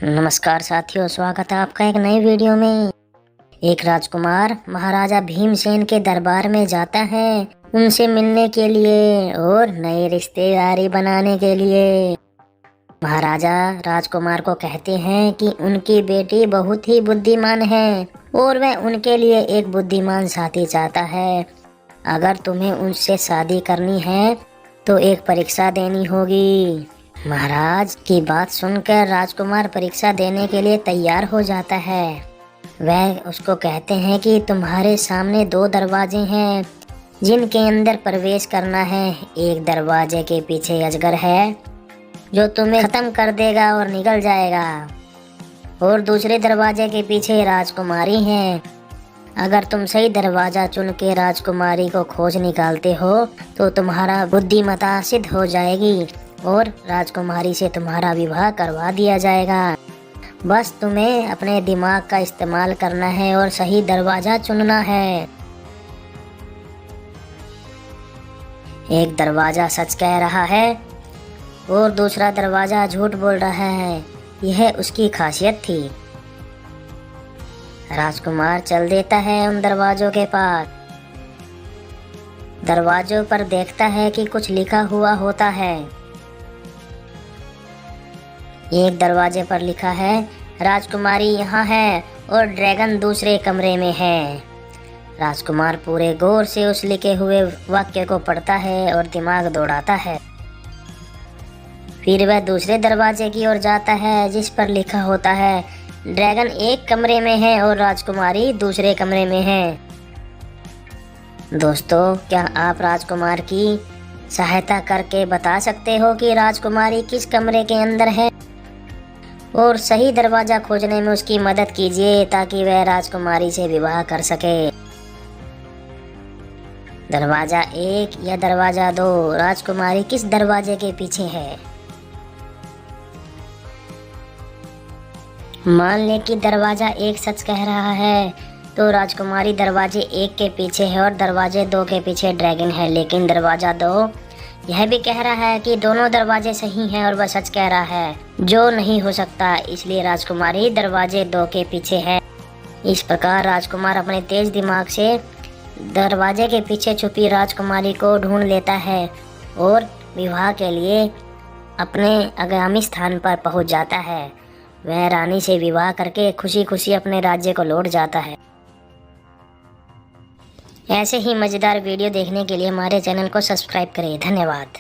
नमस्कार साथियों, स्वागत है आपका एक नई वीडियो में। एक राजकुमार महाराजा भीमसेन के दरबार में जाता है उनसे मिलने के लिए और नई रिश्तेदारी बनाने के लिए। महाराजा राजकुमार को कहते हैं कि उनकी बेटी बहुत ही बुद्धिमान है और वह उनके लिए एक बुद्धिमान साथी चाहता है। अगर तुम्हें उनसे शादी करनी है तो एक परीक्षा देनी होगी। महाराज की बात सुनकर राजकुमार परीक्षा देने के लिए तैयार हो जाता है। वह उसको कहते हैं कि तुम्हारे सामने 2 दरवाजे हैं जिनके अंदर प्रवेश करना है। एक दरवाजे के पीछे अजगर है जो तुम्हें खत्म कर देगा और निकल जाएगा, और दूसरे दरवाजे के पीछे राजकुमारी है। अगर तुम सही दरवाजा चुन के राजकुमारी को खोज निकालते हो तो तुम्हारा बुद्धिमत्ता सिद्ध हो जाएगी और राजकुमारी से तुम्हारा विवाह करवा दिया जाएगा। बस तुम्हें अपने दिमाग का इस्तेमाल करना है और सही दरवाजा चुनना है। एक दरवाजा सच कह रहा है और दूसरा दरवाजा झूठ बोल रहा है। यह उसकी खासियत थी। राजकुमार चल देता है उन दरवाजों के पास। दरवाजों पर देखता है कि कुछ लिखा हुआ होता है। एक दरवाजे पर लिखा है, राजकुमारी यहाँ है और ड्रैगन दूसरे कमरे में है। राजकुमार पूरे गौर से उस लिखे हुए वाक्य को पढ़ता है और दिमाग दौड़ाता है। फिर वह दूसरे दरवाजे की ओर जाता है जिस पर लिखा होता है, ड्रैगन एक कमरे में है और राजकुमारी दूसरे कमरे में है। दोस्तों, क्या आप राजकुमार की सहायता करके बता सकते हो कि राजकुमारी किस कमरे के अंदर है, और सही दरवाजा खोजने में उसकी मदद कीजिए ताकि वह राजकुमारी से विवाह कर सके। दरवाजा 1 या दरवाजा 2, राजकुमारी किस दरवाजे के पीछे है? मान ले कि दरवाजा 1 सच कह रहा है तो राजकुमारी दरवाजे 1 के पीछे है और दरवाजे 2 के पीछे ड्रैगन है। लेकिन दरवाजा 2 यह भी कह रहा है कि दोनों दरवाजे सही हैं और वह सच कह रहा है, जो नहीं हो सकता। इसलिए राजकुमारी दरवाजे 2 के पीछे है। इस प्रकार राजकुमार अपने तेज दिमाग से दरवाजे के पीछे छुपी राजकुमारी को ढूंढ लेता है और विवाह के लिए अपने आगामी स्थान पर पहुंच जाता है। वह रानी से विवाह करके खुशी खुशी अपने राज्य को लौट जाता है। ऐसे ही मज़ेदार वीडियो देखने के लिए हमारे चैनल को सब्सक्राइब करें। धन्यवाद।